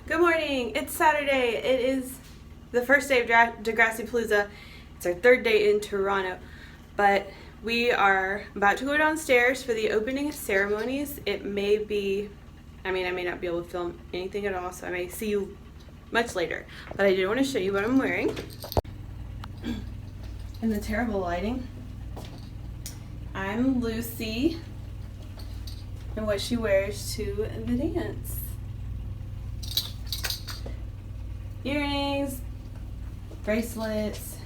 Good morning. It's Saturday. It is the first day of Degrassi Palooza. It's our third day in Toronto, but we are about to go downstairs for the opening ceremonies. It may be, I may not be able to film anything at all, so I may see you much later. But I did want to show you what I'm wearing. In the terrible lighting, I'm Lucy, and what she wears to the dance. Earrings, bracelets.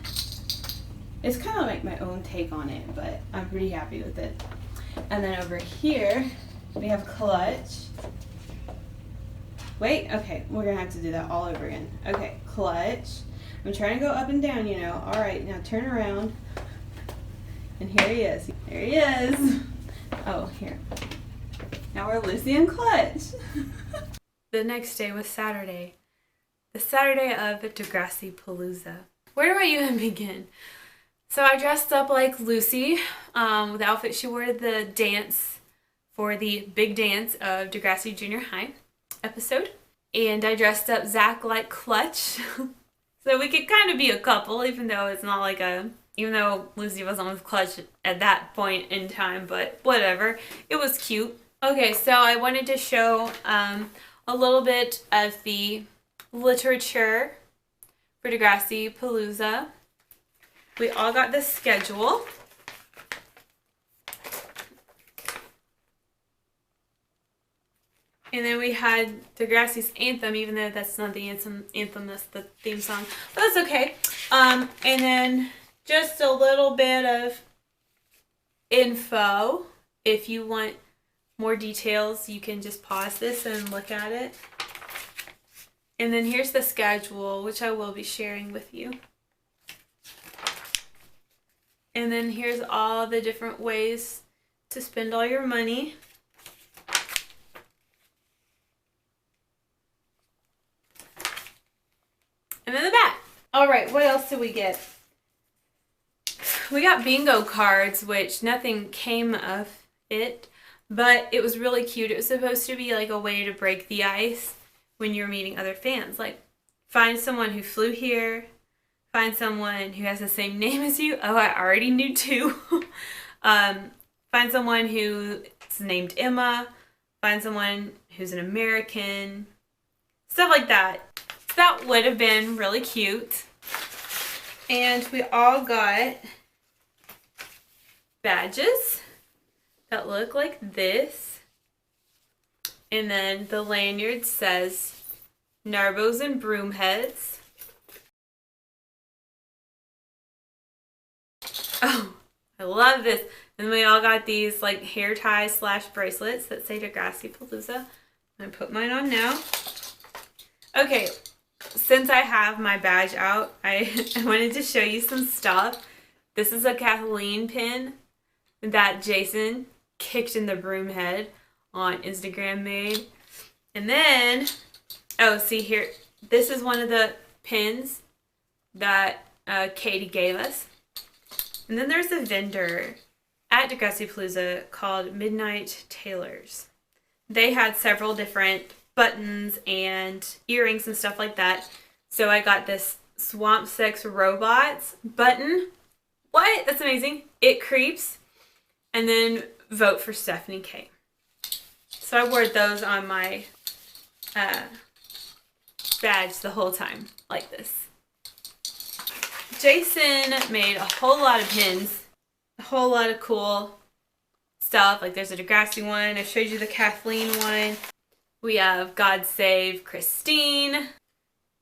It's kind of like my own take on it, but I'm pretty happy with it. And then over here, we have clutch. Wait, okay, we're gonna have to do that all over again. Okay, clutch. I'm trying to go up and down, you know. All right, now turn around. And here he is. There he is. Oh, here. Now we're Lucy and clutch. The next day was Saturday. The Saturday of Degrassi Palooza. Where do I even begin? So I dressed up like Lucy with the outfit she wore to the dance for the big dance of Degrassi Junior High episode. And I dressed up Zach like Clutch. So we could kind of be a couple, even though it's not like even though Lucy wasn't with Clutch at that point in time, but whatever. It was cute. Okay, so I wanted to show a little bit of the literature for Degrassi Palooza. We all got the schedule. And then we had Degrassi's anthem, even though that's not the anthem, that's the theme song. But that's okay. And then just a little bit of info. If you want more details, you can just pause this and look at it. And then here's the schedule, which I will be sharing with you. And then here's all the different ways to spend all your money. And then the back. All right, what else did we get? We got bingo cards, which nothing came of it, but it was really cute. It was supposed to be like a way to break the ice when you're meeting other fans. Like, find someone who flew here, find someone who has the same name as you. Oh, I already knew two. Find someone who's named Emma, find someone who's an American, stuff like that. So that would have been really cute. And we all got badges that look like this. And then the lanyard says Narbos and Broomheads. Oh, I love this. And we all got these like hair ties / bracelets that say Degrassi Palooza. I'm going to put mine on now. Okay, since I have my badge out, I wanted to show you some stuff. This is a Kathleen pin that Jason kicked in the broom head on Instagram made. And then, oh, see here, this is one of the pins that Katie gave us. And then there's a vendor at Degrassi Palooza called Midnight Tailors. They had several different buttons and earrings and stuff like that. So I got this Swamp Sex Robots button. What? That's amazing. It creeps. And then vote for Stephanie K. So I wore those on my badge the whole time, like this. Jason made a whole lot of pins, a whole lot of cool stuff. Like there's a Degrassi one. I showed you the Kathleen one. We have God Save Christine.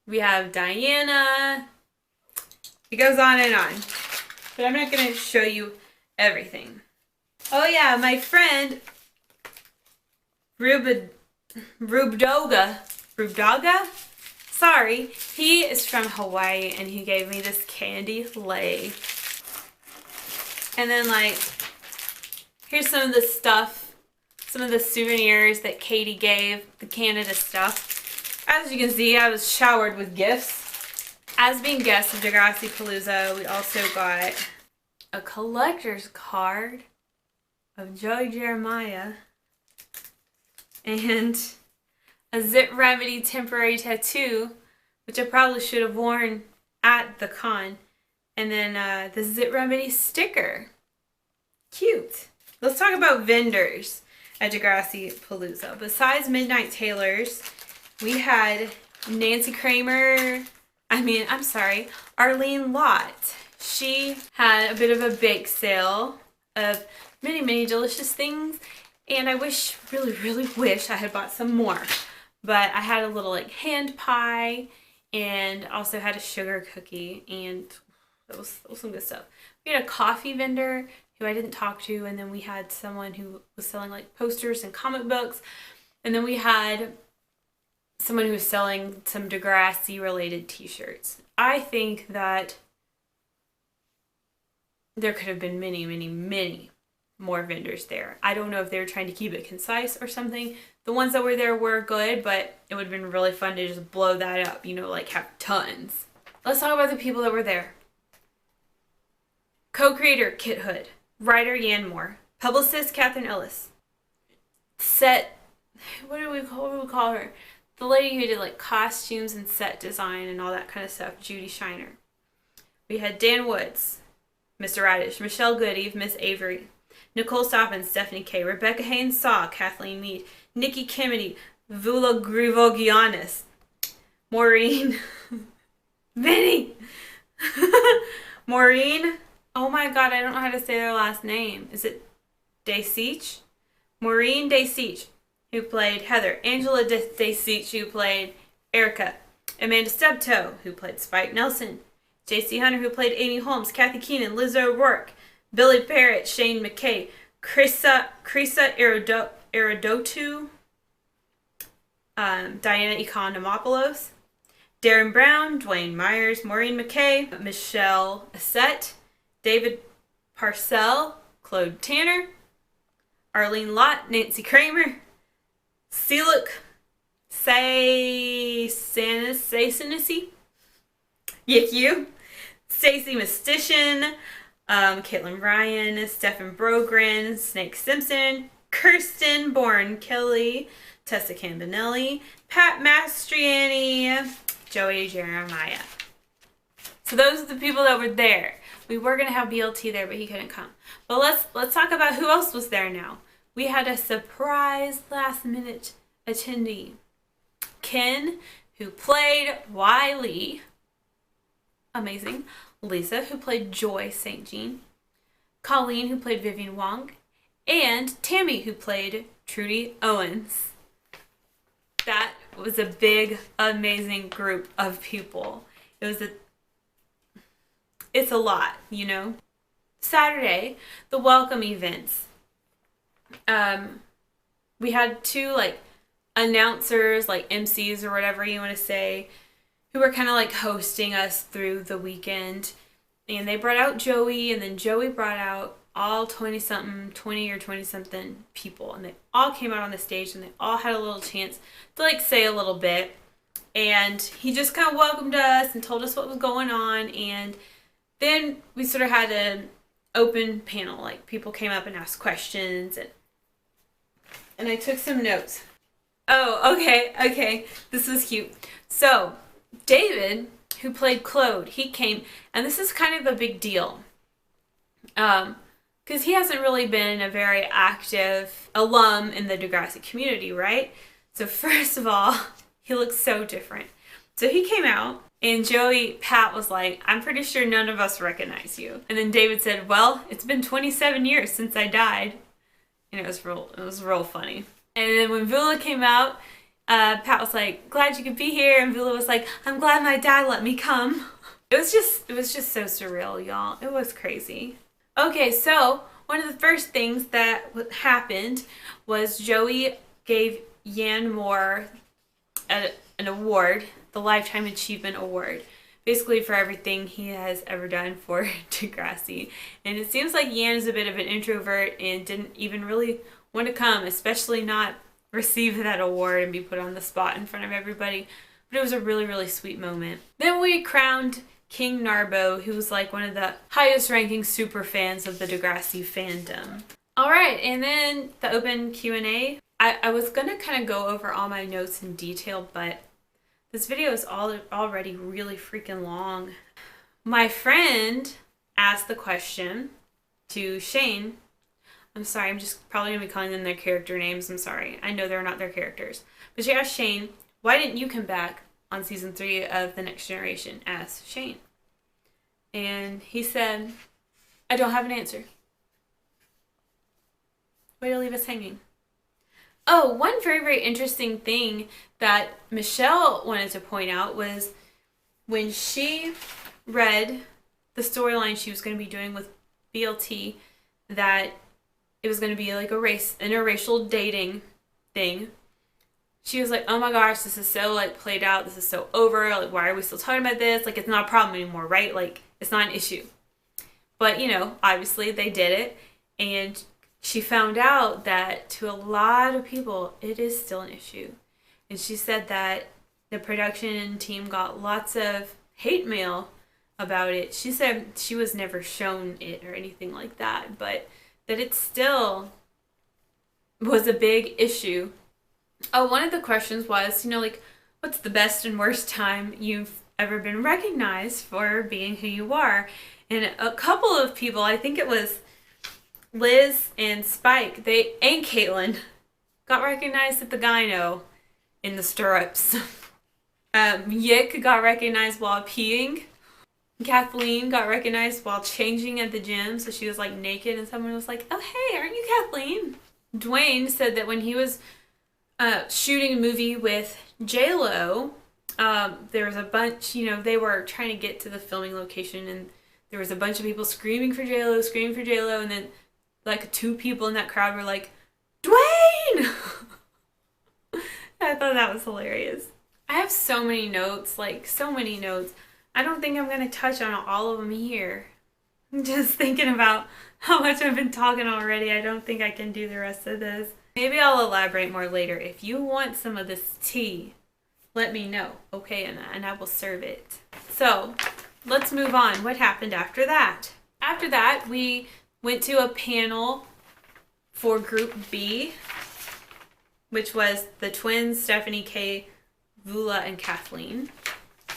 We have Diana. It goes on and on. But I'm not going to show you everything. Oh yeah, my friend Rubdoga. Sorry, he is from Hawaii and he gave me this candy lei. And then like, here's some of the stuff, some of the souvenirs that Katie gave, the Canada stuff. As you can see, I was showered with gifts. As being guests of Degrassi Palooza, we also got a collector's card of Joey Jeremiah and a Zit Remedy temporary tattoo, which I probably should have worn at the con. And then the Zit Remedy sticker. Cute. Let's talk about vendors at Degrassi Palooza. Besides Midnight Tailors, we had Arlene Lott. She had a bit of a bake sale of many, many delicious things. And I really wish I had bought some more. But I had a little like hand pie and also had a sugar cookie, and that was some good stuff. We had a coffee vendor who I didn't talk to, and then we had someone who was selling like posters and comic books, and then we had someone who was selling some Degrassi related t-shirts. I think that there could have been many more vendors there. I don't know if they were trying to keep it concise or something. The ones that were there were good, but it would have been really fun to just blow that up, like have tons. Let's talk about the people that were there. Co-creator Kit Hood, writer Yan Moore, publicist Catherine Ellis, what do we call her? The lady who did like costumes and set design and all that kind of stuff, Judy Shiner. We had Dan Woods, Mr. Radish, Michelle Goody, Miss Avery, Nicole Stoppin, Stephanie K, Rebecca Haynes Saw, Kathleen Mead, Nikki Kennedy, Vula Grivogianis, Maureen, Vinny, Maureen, oh my god, I don't know how to say their last name. Is it Dayseach? Maureen Dayseach, who played Heather, Angela Dayseach, who played Erica, Amanda Stubtoe, who played Spike Nelson, J.C. Hunter, who played Amy Holmes, Kathy Keenan, Liz O'Rourke, Billy Parrott, Shane McKay, Krisa Iridotu, Diana Economopoulos, Darren Brown, Dwayne Myers, Maureen McKay, Michelle Assett, David Parcell, Claude Tanner, Arlene Lott, Nancy Kramer, Seluk Saysinisi, Yiku, Stacey Mystician, Caitlin Ryan, Stephen Brogren, Snake Simpson, Kirsten Bourne Kelly, Tessa Campanelli, Pat Mastriani, Joey Jeremiah. So those are the people that were there. We were going to have BLT there, but he couldn't come. But let's talk about who else was there now. We had a surprise last-minute attendee. Ken, who played Wiley. Amazing. Lisa, who played Joy St. Jean. Colleen, who played Vivian Wong. And Tammy, who played Trudy Owens. That was a big, amazing group of people. It's a lot, Saturday, the welcome events. We had two announcers, MCs or whatever you want to say, who were kind of hosting us through the weekend. And they brought out Joey, and then Joey brought out all 20 or 20-something people. And they all came out on the stage, and they all had a little chance to say a little bit. And he just kind of welcomed us and told us what was going on. And then we sort of had an open panel. People came up and asked questions. And I took some notes. Oh, okay. This is cute. So, David, who played Claude, he came, and this is kind of a big deal. Because he hasn't really been a very active alum in the Degrassi community, right? So first of all, he looks so different. So he came out, and Pat was like, I'm pretty sure none of us recognize you. And then David said, well, it's been 27 years since I died. And it was real funny. And then when Vula came out, Pat was like, glad you could be here. And Vula was like, I'm glad my dad let me come. It was just so surreal, y'all. It was crazy. Okay, so one of the first things that happened was Joey gave Yan Moore an award, the Lifetime Achievement Award, basically for everything he has ever done for Degrassi. And it seems like Yan is a bit of an introvert and didn't even really want to come, especially not receive that award and be put on the spot in front of everybody. But it was a really, really sweet moment. Then we crowned King Narbo, who's one of the highest ranking super fans of the Degrassi fandom. Alright, and then the open Q&A. I was going to kind of go over all my notes in detail, but this video is already really freaking long. My friend asked the question to Shane. I'm sorry, I'm just probably going to be calling them their character names. I'm sorry. I know they're not their characters. But she asked Shane, why didn't you come back on season 3 of The Next Generation as Shane? And he said, I don't have an answer. Way to leave us hanging. Oh, one very, very interesting thing that Michelle wanted to point out was when she read the storyline she was going to be doing with BLT, that it was going to be like a interracial dating thing. She was like, oh my gosh, this is so like played out. This is so over. Like, why are we still talking about this? Like, it's not a problem anymore, right? Like, it's not an issue. But, you know, obviously they did it. And she found out that to a lot of people, it is still an issue. And she said that the production team got lots of hate mail about it. She said she was never shown it or anything like that, but that it still was a big issue. Oh, one of the questions was, you know, like, what's the best and worst time you've ever been recognized for being who you are? And a couple of people, I think it was Liz and Spike, and Caitlin, got recognized at the gyno in the stirrups. Yik got recognized while peeing. Kathleen got recognized while changing at the gym, so she was like naked and someone was like, oh hey, aren't you Kathleen? Dwayne said that when he was shooting a movie with J-Lo, there was a bunch, you know, they were trying to get to the filming location and there was a bunch of people screaming for J-Lo, and then like 2 people in that crowd were like, Dwayne! I thought that was hilarious. I have so many notes, I don't think I'm going to touch on all of them here. I'm just thinking about how much I've been talking already. I don't think I can do the rest of this. Maybe I'll elaborate more later. If you want some of this tea, let me know, okay, and I will serve it. So, let's move on. What happened after that? After that, we went to a panel for Group B, which was the twins, Stephanie K, Vula, and Kathleen.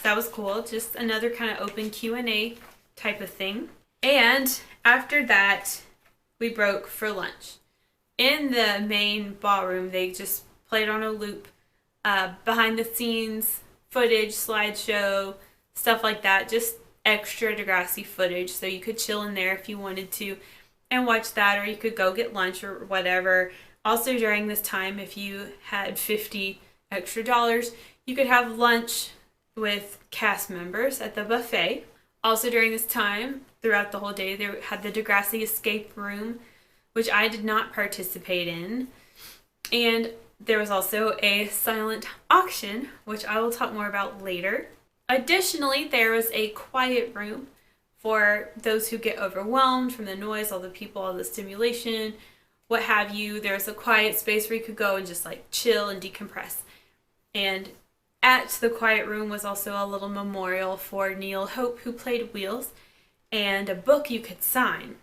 That was cool. Just another kind of open Q&A type of thing. And after that, we broke for lunch. In the main ballroom, they just played on a loop, behind the scenes footage, slideshow, stuff like that. Just extra Degrassi footage, so you could chill in there if you wanted to and watch that, or you could go get lunch or whatever. Also, during this time, if you had $50 extra, you could have lunch with cast members at the buffet. Also during this time, throughout the whole day, they had the Degrassi escape room, which I did not participate in. And there was also a silent auction, which I will talk more about later. Additionally, there was a quiet room for those who get overwhelmed from the noise, all the people, all the stimulation, what have you. There was a quiet space where you could go and just like chill and decompress. And at the quiet room was also a little memorial for Neil Hope, who played Wheels, and a book you could sign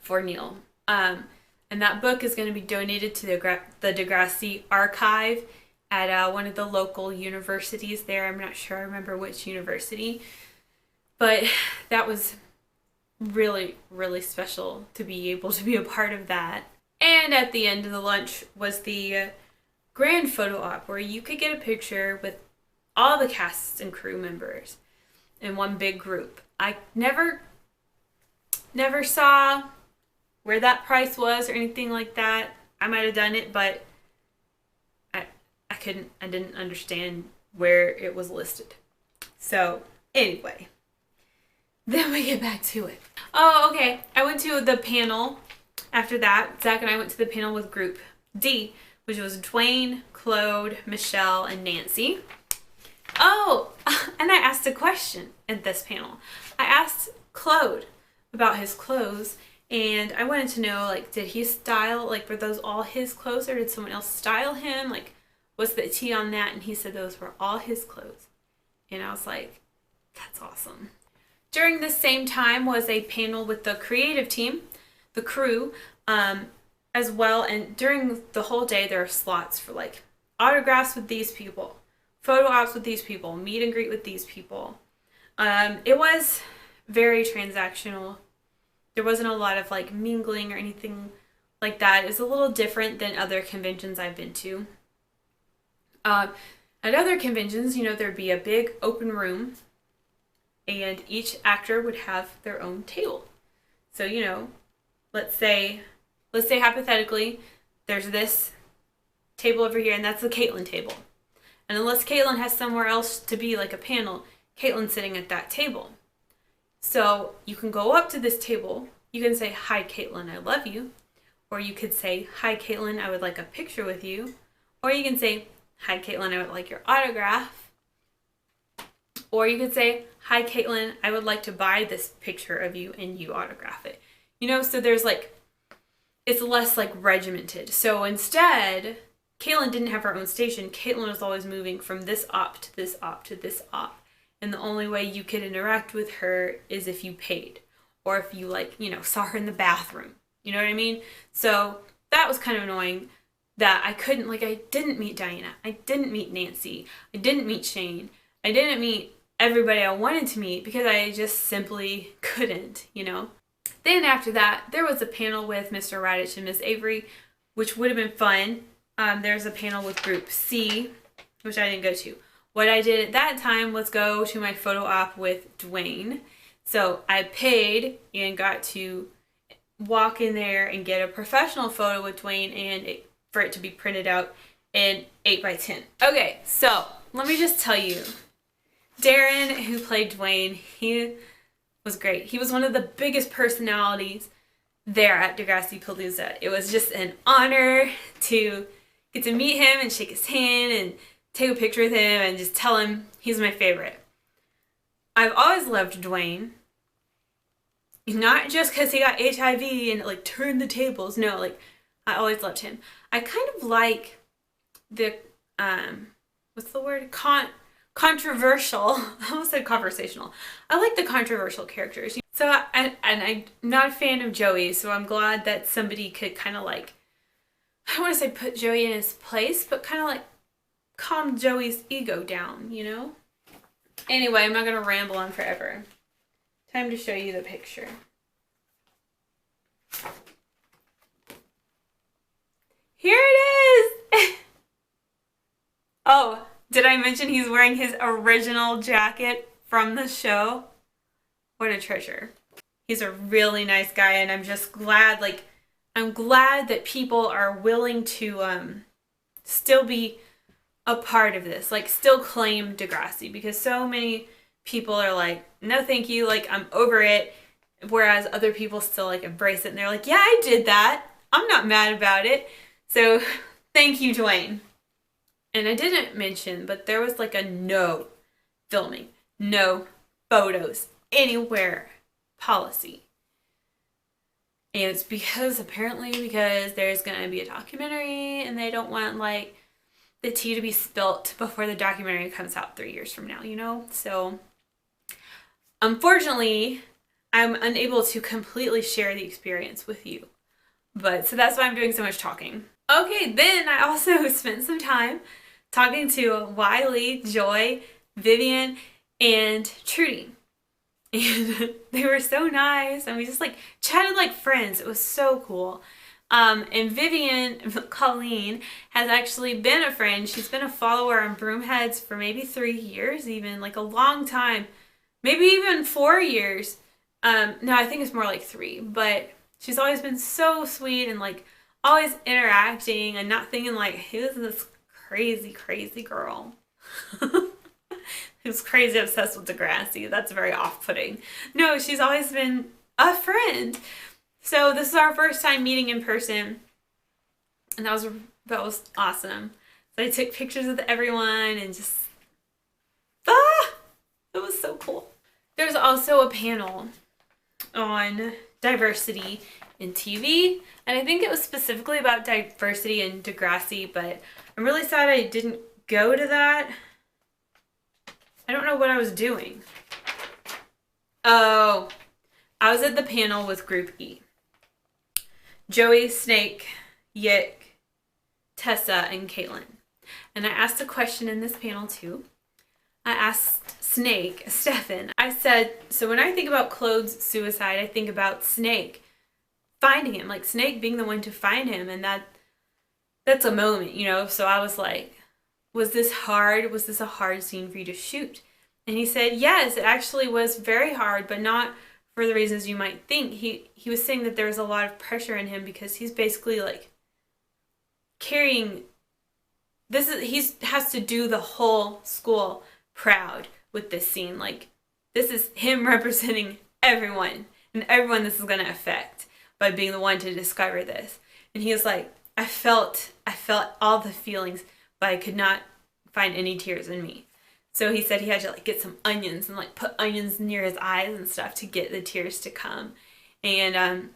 for Neil. And that book is going to be donated to the Degrassi archive at one of the local universities there. I'm not sure I remember which university, but that was really, really special to be able to be a part of that. And at the end of the lunch was the grand photo op where you could get a picture with all the cast and crew members in one big group. I never saw where that price was or anything like that. I might have done it, but I didn't understand where it was listed. So anyway, then we get back to it. Oh, okay. I went to the panel after that. Zach and I went to the panel with Group D, which was Dwayne, Claude, Michelle, and Nancy. Oh, and I asked a question at this panel. I asked Claude about his clothes, and I wanted to know, like, did he style, like, were those all his clothes, or did someone else style him? Like, what's the tea on that? And he said those were all his clothes. And I was like, that's awesome. During the same time was a panel with the creative team, the crew, as well. And during the whole day, there are slots for like autographs with these people, photo ops with these people, meet and greet with these people. It was very transactional. There wasn't a lot of like mingling or anything like that. It's a little different than other conventions I've been to. At other conventions, you know, there'd be a big open room and each actor would have their own table. So, you know, let's say hypothetically, there's this table over here and that's the Caitlin table. And unless Caitlin has somewhere else to be, like a panel, Caitlin's sitting at that table. So you can go up to this table. You can say, "Hi, Caitlin, I love you." Or you could say, "Hi, Caitlin, I would like a picture with you." Or you can say, "Hi, Caitlin, I would like your autograph." Or you could say, "Hi, Caitlin, I would like to buy this picture of you and you autograph it." You know, so there's like, it's less like regimented. So instead, Caitlin didn't have her own station. Caitlin was always moving from this op to this op to this op. And the only way you could interact with her is if you paid. Or if you like, you know, saw her in the bathroom. You know what I mean? So that was kind of annoying that I couldn't, like, I didn't meet Diana. I didn't meet Nancy. I didn't meet Shane. I didn't meet everybody I wanted to meet because I just simply couldn't, you know? Then after that, there was a panel with Mr. Radich and Miss Avery, which would have been fun. There's a panel with Group C, which I didn't go to. What I did at that time was go to my photo op with Dwayne. So I paid and got to walk in there and get a professional photo with Dwayne and for it to be printed out in 8x10. Okay, so let me just tell you, Darren, who played Dwayne, he was great. He was one of the biggest personalities there at Degrassi Palooza. It was just an honor to get to meet him and shake his hand and take a picture with him and just tell him he's my favorite. I've always loved Dwayne. Not just because he got HIV and it like turned the tables. No, like I always loved him. I kind of like the what's the word? Controversial. I almost said conversational. I like the controversial characters. So I'm not a fan of Joey, so I'm glad that somebody could kind of like, I don't want to say put Joey in his place, but kind of like calm Joey's ego down, you know? Anyway, I'm not going to ramble on forever. Time to show you the picture. Here it is! Oh, did I mention he's wearing his original jacket from the show? What a treasure. He's a really nice guy, and I'm just glad, like, I'm glad that people are willing to still be a part of this, like still claim Degrassi, because so many people are like, no thank you, like I'm over it, whereas other people still like embrace it and they're like, yeah, I did that, I'm not mad about it. So thank you, Dwayne. And I didn't mention, but there was like a no filming, no photos anywhere policy. And it's because there's gonna be a documentary and they don't want like the tea to be spilt before the documentary comes out 3 years from now, you know? So unfortunately, I'm unable to completely share the experience with you. But so that's why I'm doing so much talking. Okay, then I also spent some time talking to Wiley, Joy, Vivian, and Trudy. And they were so nice, and we just like chatted like friends. It was so cool. And Vivian, Colleen, has actually been a friend. She's been a follower on Broomheads for maybe 3 years, even like a long time, maybe even 4 years. No, I think it's more like 3, but she's always been so sweet and like always interacting and not thinking like, who's this crazy, crazy girl who's crazy obsessed with Degrassi. That's very off-putting. No, she's always been a friend. So this is our first time meeting in person, and that was awesome. So I took pictures with everyone and just, it was so cool. There's also a panel on diversity in TV, and I think it was specifically about diversity in Degrassi, but I'm really sad I didn't go to that. I don't know what I was doing. Oh, I was at the panel with Group E. Joey, Snake, Yick, Tessa, and Caitlin. And I asked a question in this panel too. I asked Snake, Stefan, I said, so when I think about Claude's suicide, I think about Snake finding him, like Snake being the one to find him, and that's a moment, you know? So I was like, was this hard? Was this a hard scene for you to shoot? And he said, yes, it actually was very hard, but not for the reasons you might think. He was saying that there was a lot of pressure in him because he's basically like carrying he has to do the whole school proud with this scene. Like, this is him representing everyone, and everyone this is going to affect by being the one to discover this. And he was like, I felt all the feelings, but I could not find any tears in me. So he said he had to like get some onions and like put onions near his eyes and stuff to get the tears to come. And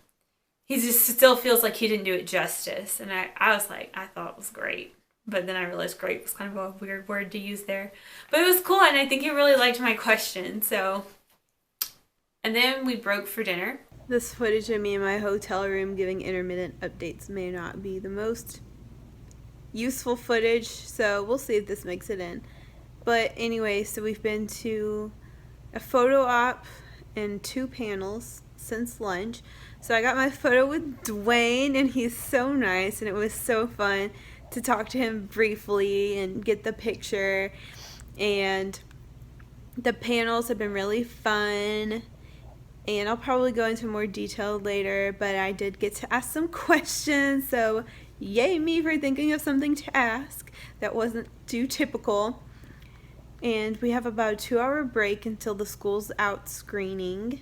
he just still feels like he didn't do it justice. And I was like, I thought it was great. But then I realized great was kind of a weird word to use there. But it was cool, and I think he really liked my question. So, and then we broke for dinner. This footage of me in my hotel room giving intermittent updates may not be the most useful footage, so we'll see if this makes it in. But anyway, so we've been to a photo op and 2 panels since lunch. So I got my photo with Dwayne, and he's so nice, and it was so fun to talk to him briefly and get the picture. And the panels have been really fun, and I'll probably go into more detail later, but I did get to ask some questions, so yay me for thinking of something to ask that wasn't too typical. And we have about a 2-hour break until the school's out screening,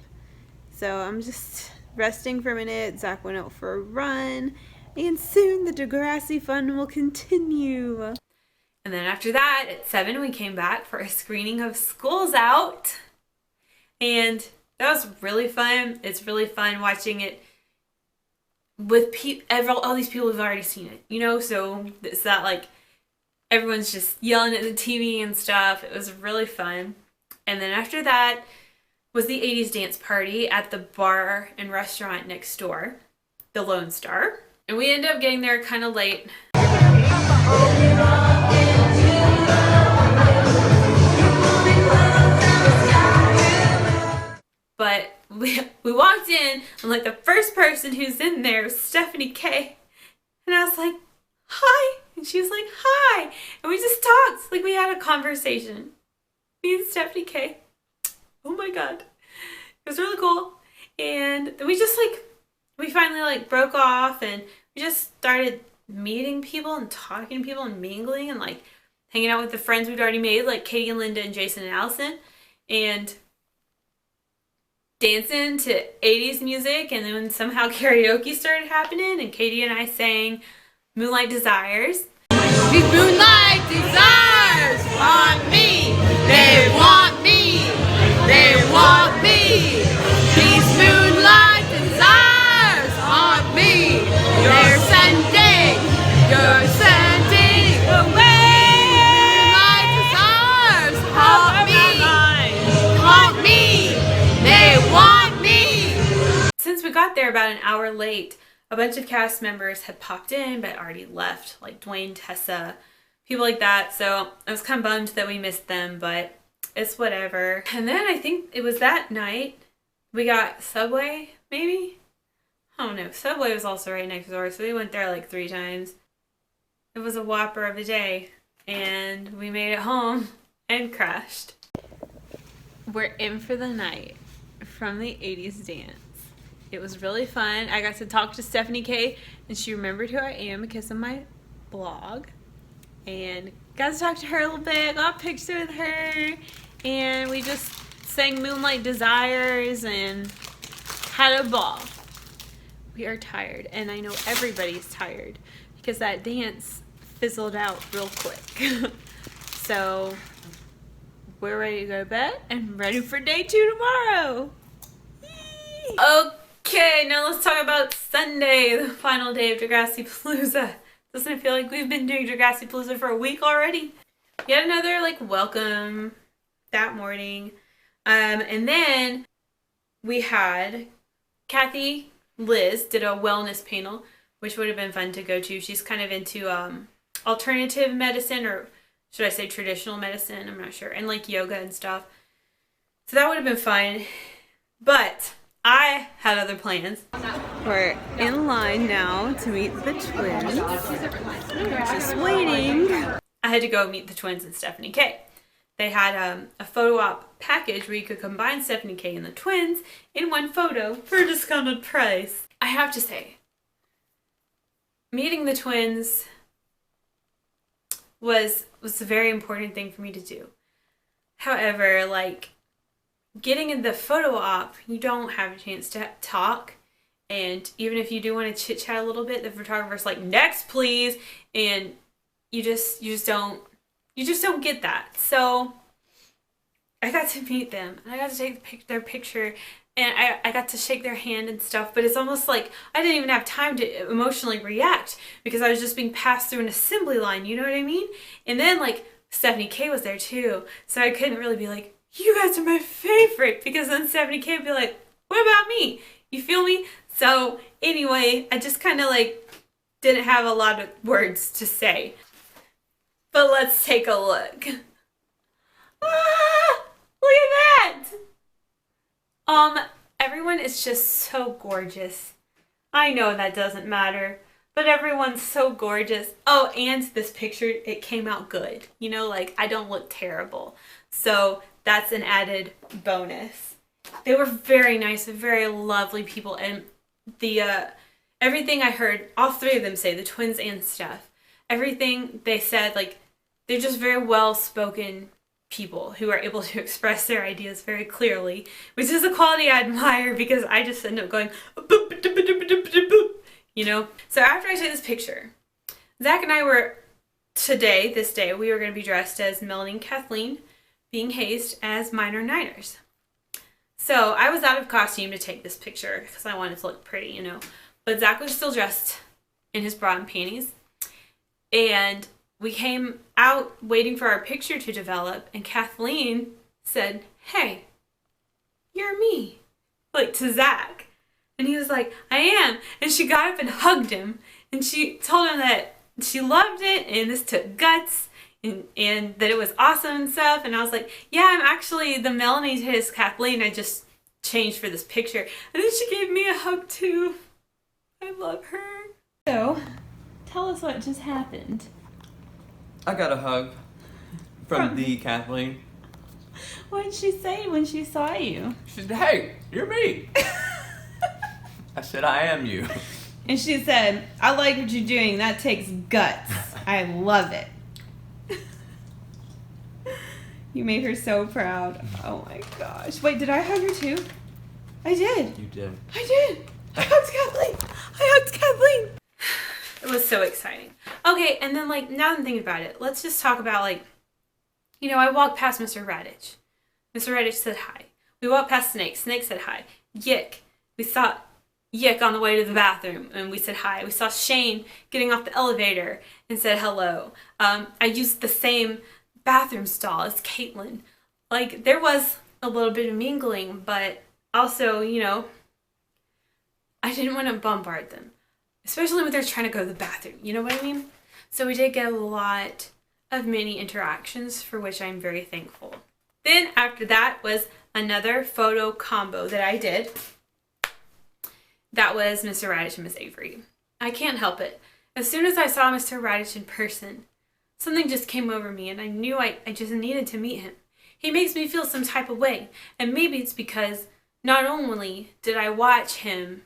so I'm just resting for a minute. Zach went out for a run, and soon the Degrassi fun will continue. And then after that, at 7, we came back for a screening of School's Out. And that was really fun. It's really fun watching it with all these people who've already seen it, you know? So it's not like everyone's just yelling at the TV and stuff. It was really fun. And then after that was the 80s dance party at the bar and restaurant next door, the Lone Star. And we ended up getting there kind of late. But we walked in, and like the first person who's in there was Stephanie K. And I was like, hi. And she was like, hi. And we just talked. Like, we had a conversation. Me and Stephanie K. Oh my God. It was really cool. And then we finally like broke off, and we just started meeting people and talking to people and mingling and like hanging out with the friends we'd already made, like Katie and Linda and Jason and Allison, and dancing to 80s music. And then somehow karaoke started happening, and Katie and I sang Moonlight Desires. These moonlight desires on me, they want me, they want me. These moonlight desires on me, you're sending away. Moonlight desires haunt me, they want me. Since we got there about an hour late, a bunch of cast members had popped in but already left, like Dwayne, Tessa, people like that. So I was kind of bummed that we missed them, but it's whatever. And then I think it was that night we got Subway, maybe? I don't know. Subway was also right next door, so we went there like 3 times. It was a whopper of a day, and we made it home and crashed. We're in for the night from the 80s dance. It was really fun. I got to talk to Stephanie K, and she remembered who I am because of my blog. And got to talk to her a little bit, got a picture with her, and we just sang Moonlight Desires and had a ball. We are tired, and I know everybody's tired because that dance fizzled out real quick. So we're ready to go to bed and ready for day 2 tomorrow. Yee! Okay, now let's talk about Sunday, the final day of Degrassi Palooza. Doesn't it feel like we've been doing Degrassi Palooza for a week already? Yet another welcome that morning. And then we had Kathy, Liz did a wellness panel which would have been fun to go to. She's kind of into alternative medicine, or should I say traditional medicine? I'm not sure. And like yoga and stuff. So that would have been fun. But I had other plans. We're in line now to meet the twins. Just waiting. I had to go meet the twins and Stephanie K. They had a photo op package where you could combine Stephanie K and the twins in one photo for a discounted price. I have to say, meeting the twins was a very important thing for me to do. However, like, getting in the photo op, you don't have a chance to talk. And even if you do want to chit chat a little bit, the photographer's like, next please. And you just don't get that. So I got to meet them and I got to take their picture and I got to shake their hand and stuff, but it's almost like I didn't even have time to emotionally react because I was just being passed through an assembly line, you know what I mean? And then like Stephanie K was there too, so I couldn't really be like, you guys are my favorite, because then Stephanie K would be like, what about me? You feel me? So anyway, I just kind of like didn't have a lot of words to say. But let's take a look. Ah, look at that! Everyone is just so gorgeous. I know that doesn't matter, but everyone's so gorgeous. Oh, and this picture, it came out good. You know, like, I don't look terrible. So that's an added bonus. They were very nice, very lovely people, and the everything I heard, all three of them say, the twins and Steph, everything they said, like, they're just very well-spoken people who are able to express their ideas very clearly, which is a quality I admire because I just end up going, you know? So after I took this picture, Zach and I were, this day, we were going to be dressed as Melanie and Kathleen, being hazed as minor niners. So I was out of costume to take this picture because I wanted to look pretty, you know? But Zach was still dressed in his bra and panties. And we came out waiting for our picture to develop, and Kathleen said, hey, you're me, like to Zach. And he was like, I am. And she got up and hugged him, and she told him that she loved it, and this took guts, and that it was awesome and stuff. And I was like, yeah, I'm actually the Melanie to his Kathleen. I just changed for this picture. And then she gave me a hug too. I love her. So, tell us what just happened. I got a hug from the Kathleen. What did she say when she saw you? She said, hey, you're me. I said, I am you. And she said, I like what you're doing. That takes guts. I love it. You made her so proud. Oh my gosh. Wait, did I hug her too? I did. You did. I did. I hugged Kathleen. I hugged Kathleen. It was so exciting. Okay, and then, like, now that I'm thinking about it, let's just talk about, like, you know, I walked past Mr. Radich. Mr. Radich said hi. We walked past Snake. Snake said hi. Yick. We saw Yick on the way to the bathroom, and we said hi. We saw Shane getting off the elevator and said hello. I used the same bathroom stall as Caitlin. Like, there was a little bit of mingling, but also, you know, I didn't want to bombard them. Especially when they're trying to go to the bathroom, you know what I mean? So we did get a lot of mini interactions, for which I'm very thankful. Then after that was another photo combo that I did. That was Mr. Radich and Miss Avery. I can't help it. As soon as I saw Mr. Radich in person, something just came over me, and I knew I just needed to meet him. He makes me feel some type of way, and maybe it's because not only did I watch him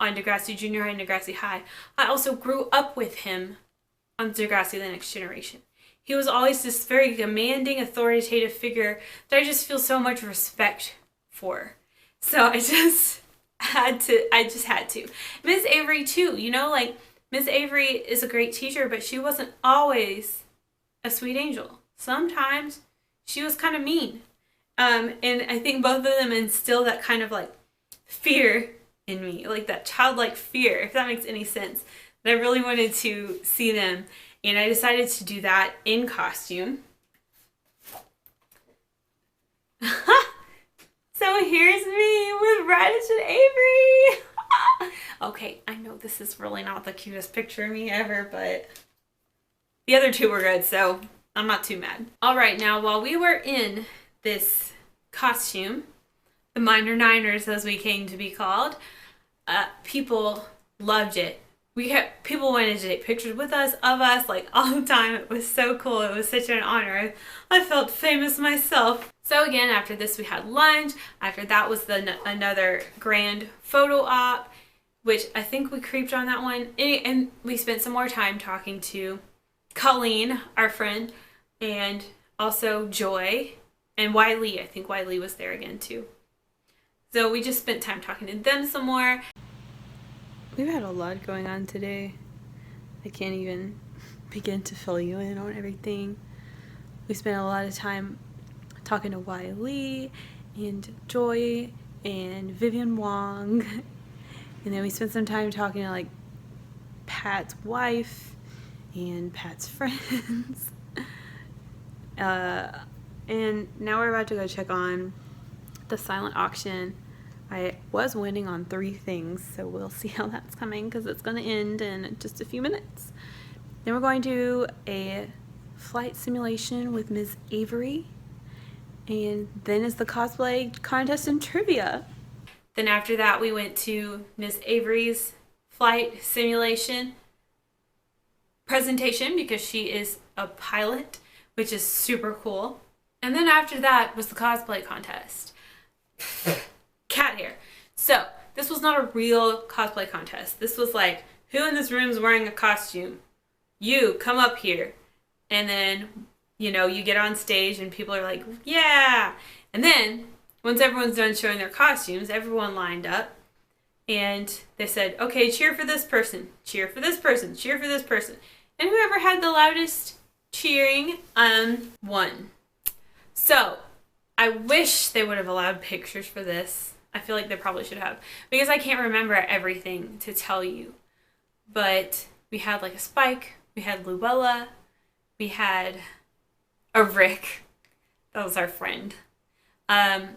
on Degrassi Junior High and Degrassi High, I also grew up with him on Degrassi The Next Generation. He was always this very commanding, authoritative figure that I just feel so much respect for. So I just had to. Miss Avery too, you know, like, Miss Avery is a great teacher, but she wasn't always a sweet angel. Sometimes she was kind of mean. And I think both of them instilled that kind of, like, fear in me, like that childlike fear, if that makes any sense. And I really wanted to see them, and I decided to do that in costume. So here's me with Radich and Avery. Okay, I know this is really not the cutest picture of me ever, but the other two were good, so I'm not too mad. All right, now while we were in this costume, the Minor Niners as we came to be called, people loved it. People wanted to take pictures with us, of us, like all the time. It was so cool. It was such an honor. I felt famous myself. So again, after this we had lunch. After that was another grand photo op, which I think we creeped on that one. And we spent some more time talking to Colleen, our friend, and also Joy and Wiley. I think Wiley was there again too. So we just spent time talking to them some more. We've had a lot going on today. I can't even begin to fill you in on everything. We spent a lot of time talking to Wiley and Joy and Vivian Wong. And then we spent some time talking to like Pat's wife and Pat's friends. And now we're about to go check on the silent auction. I was winning on 3 things, so we'll see how that's coming because it's going to end in just a few minutes. Then we're going to a flight simulation with Ms. Avery, and then is the cosplay contest and trivia. Then after that we went to Ms. Avery's flight simulation presentation because she is a pilot, which is super cool. And then after that was the cosplay contest. Cat hair. So this was not a real cosplay contest. This was like, who in this room is wearing a costume? You, come up here. And then, you know, you get on stage and people are like, yeah. And then once everyone's done showing their costumes, everyone lined up and they said, okay, cheer for this person, cheer for this person, cheer for this person. And whoever had the loudest cheering won. So I wish they would have allowed pictures for this. I feel like they probably should have, because I can't remember everything to tell you. But we had like a Spike, we had Luella, we had a Rick. That was our friend. I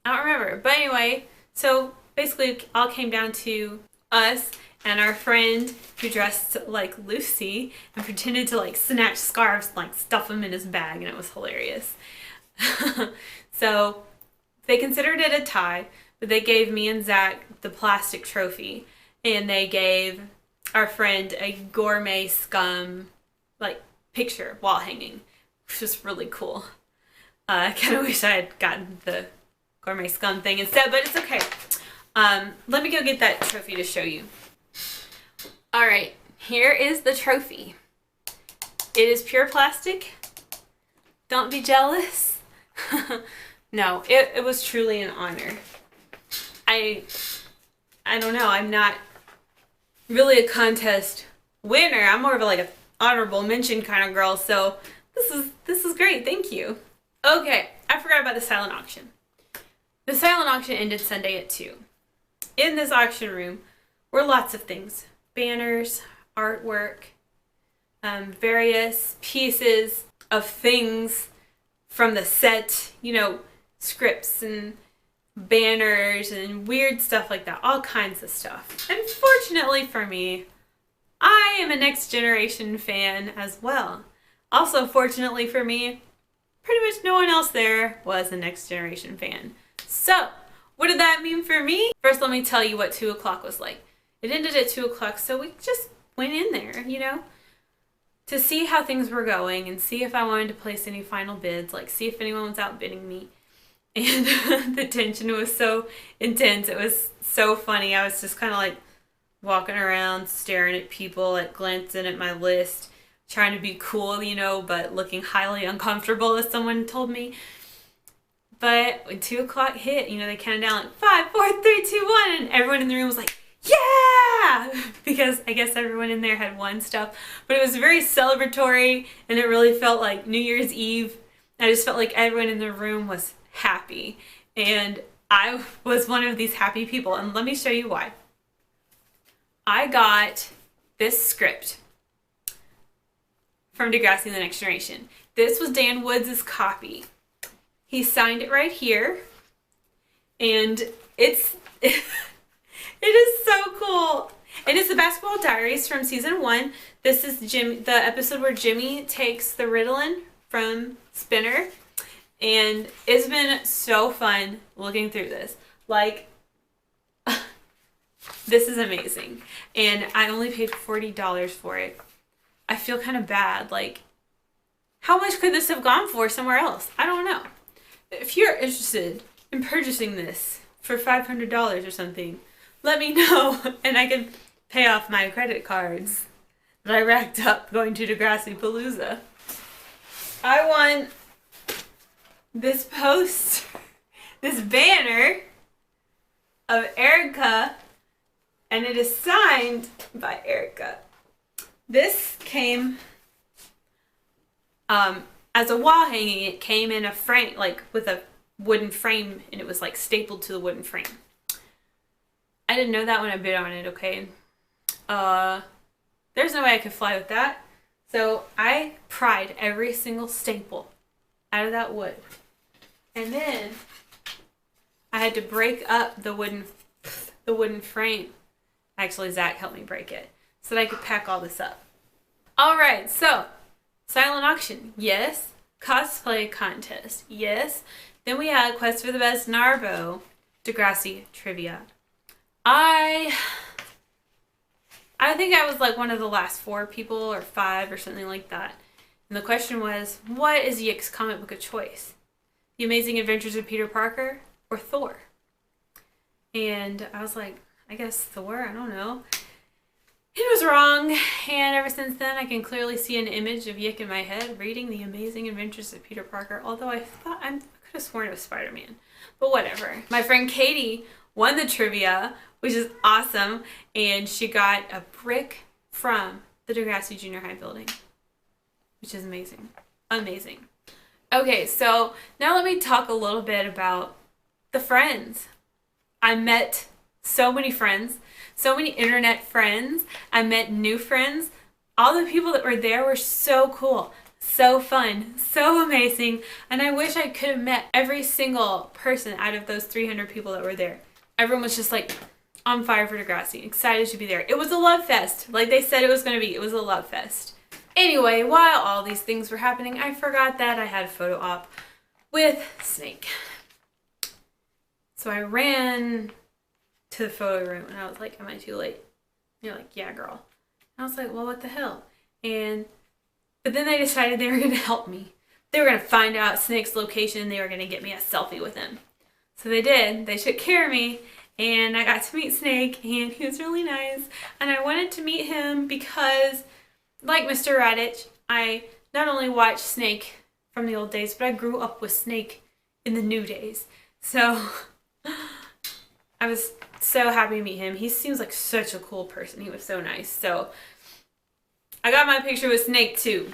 don't remember. But anyway, so basically it all came down to us and our friend who dressed like Lucy and pretended to like snatch scarves and like stuff them in his bag, and it was hilarious. So they considered it a tie, but they gave me and Zach the plastic trophy, and they gave our friend a gourmet scum like picture wall hanging, which was really cool. I kind of wish I had gotten the gourmet scum thing instead, but it's okay. Let me go get that trophy to show you. All right, here is the trophy. It is pure plastic. Don't be jealous. No, it was truly an honor. I don't know, I'm not really a contest winner. I'm more of like an honorable mention kind of girl, so this is great, thank you. Okay, I forgot about the silent auction. The silent auction ended Sunday at 2. In this auction room were lots of things. Banners, artwork, various pieces of things from the set, you know, scripts and banners and weird stuff like that, all kinds of stuff. And fortunately for me, I am a Next Generation fan as well. Also, fortunately for me, pretty much no one else there was a Next Generation fan. So, what did that mean for me? First, let me tell you what 2 o'clock was like. It ended at 2 o'clock, so we just went in there, you know, to see how things were going and see if I wanted to place any final bids, like see if anyone was outbidding me. And the tension was so intense. It was so funny. I was just kind of like walking around, staring at people, like glancing at my list, trying to be cool, you know, but looking highly uncomfortable, as someone told me. But when 2 o'clock hit, you know, they counted down like 5, 4, 3, 2, 1, and everyone in the room was like, yeah! Because I guess everyone in there had won stuff. But it was very celebratory, and it really felt like New Year's Eve. I just felt like everyone in the room was happy. And I was one of these happy people, and let me show you why. I got this script from Degrassi The Next Generation. This was Dan Woods' copy. He signed it right here, and it It is so cool. It is the Basketball Diaries from season 1. This is the episode where Jimmy takes the Ritalin from Spinner. And it's been so fun looking through this. Like, this is amazing. And I only paid $40 for it. I feel kind of bad. Like, how much could this have gone for somewhere else? I don't know. If you're interested in purchasing this for $500 or something, let me know, and I can pay off my credit cards that I racked up going to Degrassi Palooza. I want this post, this banner of Erica, and it is signed by Erica. This came as a wall hanging. It came in a frame, like with a wooden frame, and it was like stapled to the wooden frame. I didn't know that when I bid on it, okay? There's no way I could fly with that. So I pried every single staple out of that wood. And then I had to break up the wooden frame. Actually, Zach helped me break it so that I could pack all this up. All right, so silent auction, yes. Cosplay contest, yes. Then we had Quest for the Best Narbo, Degrassi trivia. I think I was like one of the last 4 people or 5 or something like that. And the question was, what is Yick's comic book of choice? The Amazing Adventures of Peter Parker or Thor? And I was like, I guess Thor, I don't know. It was wrong, and ever since then I can clearly see an image of Yick in my head reading The Amazing Adventures of Peter Parker, although I could have sworn it was Spider-Man. But whatever. My friend Katie won the trivia, which is awesome, and she got a brick from the Degrassi Junior High building, which is amazing. Amazing. Okay, so now let me talk a little bit about the friends. I met so many friends, so many internet friends. I met new friends. All the people that were there were so cool, so fun, so amazing, and I wish I could have met every single person out of those 300 people that were there. Everyone was just like on fire for Degrassi, excited to be there. It was a love fest, like they said it was going to be. It was a love fest. Anyway, while all these things were happening, I forgot that I had a photo op with Snake. So I ran to the photo room and I was like, am I too late? And you're like, yeah, girl. And I was like, well, what the hell? But then they decided they were going to help me. They were going to find out Snake's location. They were going to get me a selfie with him. So they did. They took care of me. And I got to meet Snake. And he was really nice. And I wanted to meet him because, like Mr. Raditch, I not only watched Snake from the old days, but I grew up with Snake in the new days. So I was so happy to meet him. He seems like such a cool person. He was so nice. So I got my picture with Snake too.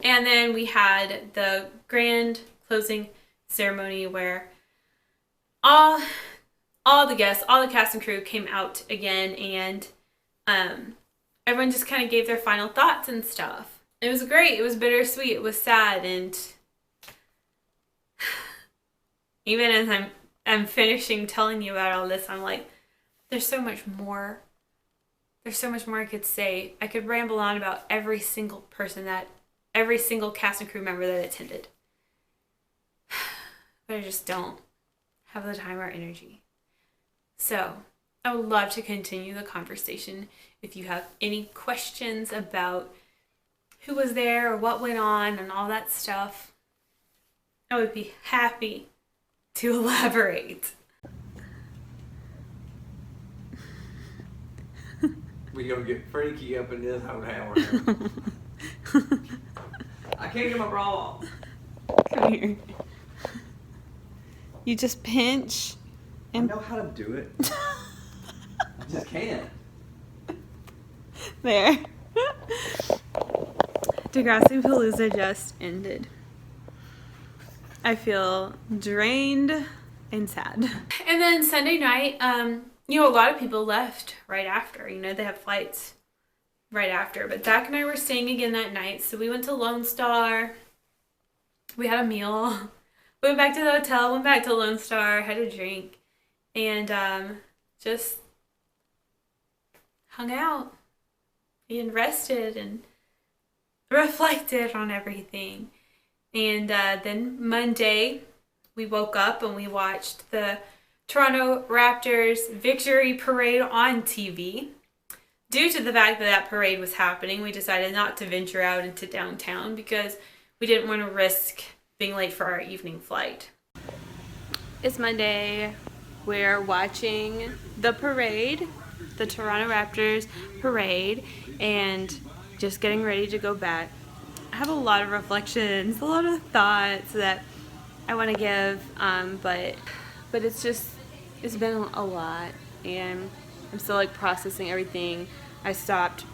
And then we had the grand closing ceremony where all the guests, all the cast and crew came out again, and everyone just kind of gave their final thoughts and stuff. It was great. It was bittersweet. It was sad, and even as I'm finishing telling you about all this, I'm like, there's so much more. There's so much more I could say. I could ramble on about every single cast and crew member that attended. But I just don't have the time or energy. So I would love to continue the conversation if you have any questions about who was there or what went on and all that stuff. I would be happy to elaborate. We gonna get freaky up in this hotel. I can't get my bra off. Come here. You just pinch. I know how to do it. I just can't. There. Degrassi Palooza just ended. I feel drained and sad. And then Sunday night, a lot of people left right after. They have flights right after. But Zach and I were staying again that night, so we went to Lone Star. We had a meal. Went back to the hotel, went back to Lone Star, had a drink, and just hung out and rested and reflected on everything. And then Monday, we woke up and we watched the Toronto Raptors victory parade on TV. Due to the fact that that parade was happening, we decided not to venture out into downtown because we didn't want to risk being late for our evening flight. It's Monday. We're watching the parade, the Toronto Raptors parade, and just getting ready to go back. I have a lot of reflections, a lot of thoughts that I want to give, but it's been a lot, and I'm still like processing everything. I stopped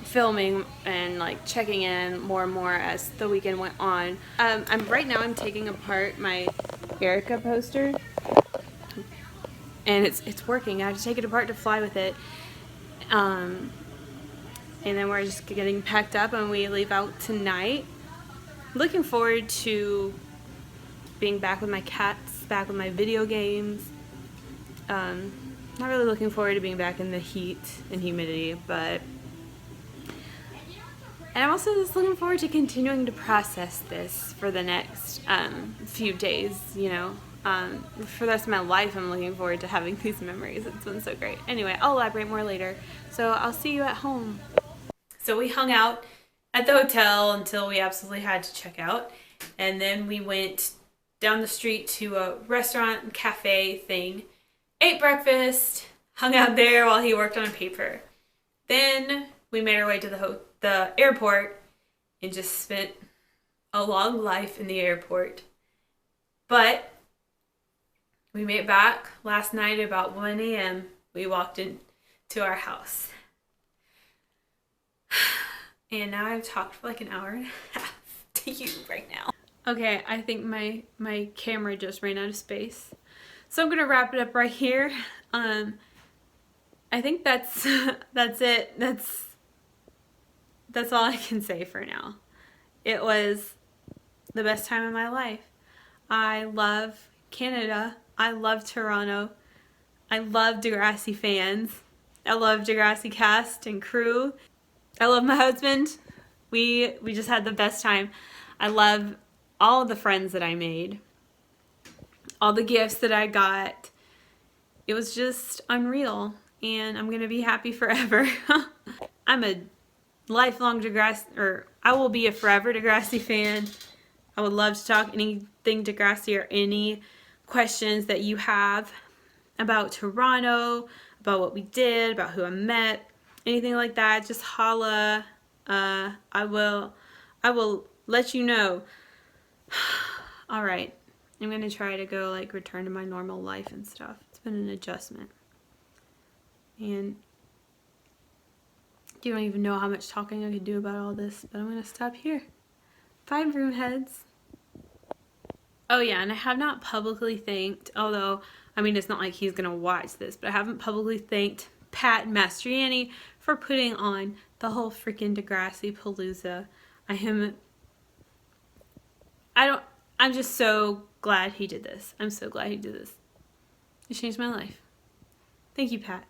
filming and like checking in more and more as the weekend went on. I'm taking apart my Erica poster, and it's working. I have to take it apart to fly with it. And then we're just getting packed up and we leave out tonight. Looking forward to being back with my cats, back with my video games. Not really looking forward to being back in the heat and humidity, and I'm also just looking forward to continuing to process this for the next few days, for the rest of my life. I'm looking forward to having these memories. It's been so great. Anyway, I'll elaborate more later. So I'll see you at home. So we hung out at the hotel until we absolutely had to check out. And then we went down the street to a restaurant and cafe thing, ate breakfast, hung out there while he worked on a paper. Then we made our way to the airport and just spent a long life in the airport. But we made it back last night about 1 a.m. We walked into our house. And now I've talked for like an hour and a half to you right now. Okay, I think my camera just ran out of space. So I'm gonna wrap it up right here. I think that's it. That's all I can say for now. It was the best time of my life. I love Canada. I love Toronto. I love Degrassi fans. I love Degrassi cast and crew. I love my husband. We just had the best time. I love all the friends that I made. All the gifts that I got. It was just unreal. And I'm going to be happy forever. I'm a lifelong I will be a forever Degrassi fan. I would love to talk anything Degrassi or any questions that you have about Toronto, about what we did, about who I met, anything like that. Just holla. I will let you know. All right. I'm going to try to go return to my normal life and stuff. It's been an adjustment. And you don't even know how much talking I could do about all this, but I'm going to stop here. Bye, Broomheads. Oh yeah, and I have not publicly thanked, although, it's not like he's going to watch this, but I haven't publicly thanked Pat Mastriani for putting on the whole freaking Degrassi Palooza. I'm just so glad he did this. I'm so glad he did this. It changed my life. Thank you, Pat.